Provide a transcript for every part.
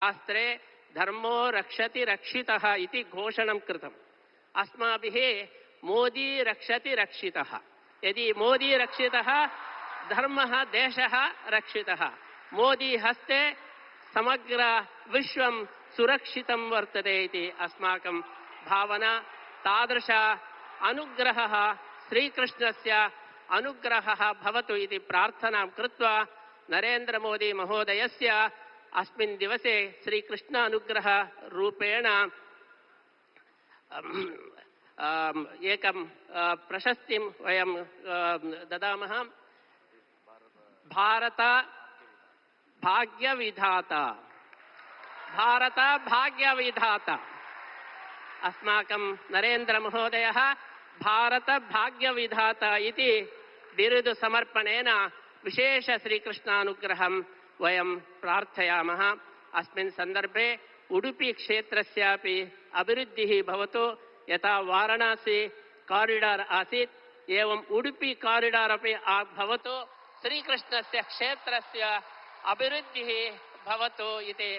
शास्त्रे धर्मो रक्षति रक्षितः इति घोषणं कृतम्। अस्माभिः मोदी रक्षति रक्षितः। यदि मोदी रक्षितः धर्मः देशः रक्षितः। मोदी हस्ते समग्र विश्वं सुरक्षितं वर्तते इति अस्माकं भावना। तादृश अनुग्रहः श्रीकृष्णस्य अनुग्रहः भवतु इति प्रार्थनां कृत्वा नरेंद्र मोदी महोदयस्य अस्मिन् दिवसे श्रीकृष्ण अनुग्रह रूपेण एकं प्रशस्तिं वयं ददामः। भारत भाग्यविधाता, भारत भाग्यविधाता। अस्माकं नरेंद्र महोदयः भारत भाग्यविधाता इति बिरुदु समर्पणेन विशेष श्रीकृष्णानुग्रहं वयं प्रार्थयामः। अस्मिन् सन्दर्भे उडुपी क्षेत्रस्यापि अभिवृद्धिः भवतु। यथा वाराणसी कॉरिडोर आसीत् एवं उडुपी कॉरिडोर अपि भवतु। श्रीकृष्णस्य क्षेत्रस्य अभिवृद्धिः भवतु इति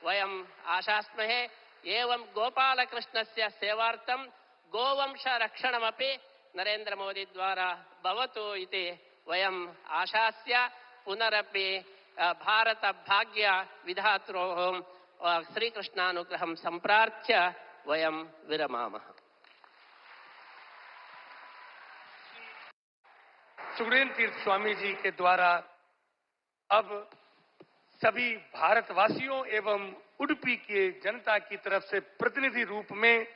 वयम् आशास्महे। एवं गोपालकृष्णस्य सेवार्थं गोवंश रक्षणमपि नरेंद्र मोदी द्वारा भवतु इति वयम् आशास्य पुनरपि भारत भाग्य विधात्रोः श्रीकृष्णानुग्रहं संप्रार्थ्य वयं विरमामः। सुखदेव तीर्थ स्वामी जी के द्वारा अब सभी भारतवासियों एवं उडुपी के जनता की तरफ से प्रतिनिधि रूप में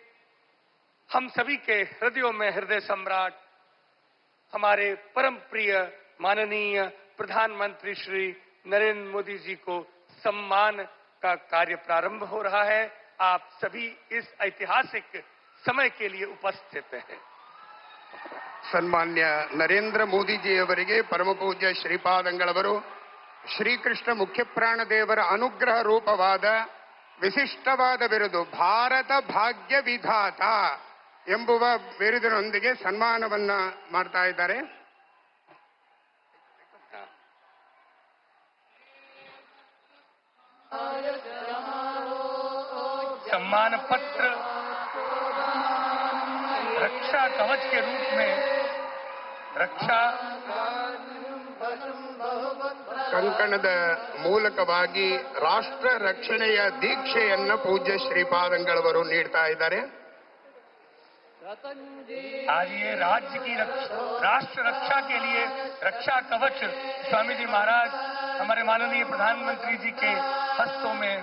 हम सभी के हृदयों में हृदय सम्राट हमारे परम प्रिय माननीय प्रधानमंत्री श्री नरेंद्र मोदी जी को सम्मान का कार्य प्रारंभ हो रहा है। आप सभी इस ऐतिहासिक समय के लिए उपस्थित हैं। सन्मान्य नरेंद्र मोदी जी ಅವರಿಗೆ ಪರಮ ಪೂಜ್ಯ ಶ್ರೀಪಾದಂಗಳವರು ಶ್ರೀಕೃಷ್ಣ ಮುಖ್ಯಪ್ರಾಣ ದೇವರ ಅನುಗ್ರಹ ರೂಪವಾದ ವಿಶಿಷ್ಟವಾದ ಬಿರುದು ಭಾರತ ಭಾಗ್ಯ ವಿಧಾತ ಎಂಬುವ ಬಿರುದಿನೊಂದಿಗೆ ಸನ್ಮಾನವನ್ನ ಮಾಡ್ತಾ ಇದ್ದಾರೆ। सम्मान पत्र रक्षा कवच के रूप में रक्षा ಕಂಕಣದ ಮೂಲಕವಾಗಿ ರಾಷ್ಟ್ರ ರಕ್ಷಣೆಯ ದೀಕ್ಷೆಯನ್ನ ಪೂಜ್ಯ ಶ್ರೀಪಾದಂಗಳವರು ನೀಡ್ತಾ ಇದ್ದಾರೆ। आज ये राज्य की राष्ट्र रक्षा के लिए रक्षा कवच स्वामी जी महाराज हमारे माननीय प्रधानमंत्री जी के हस्तों में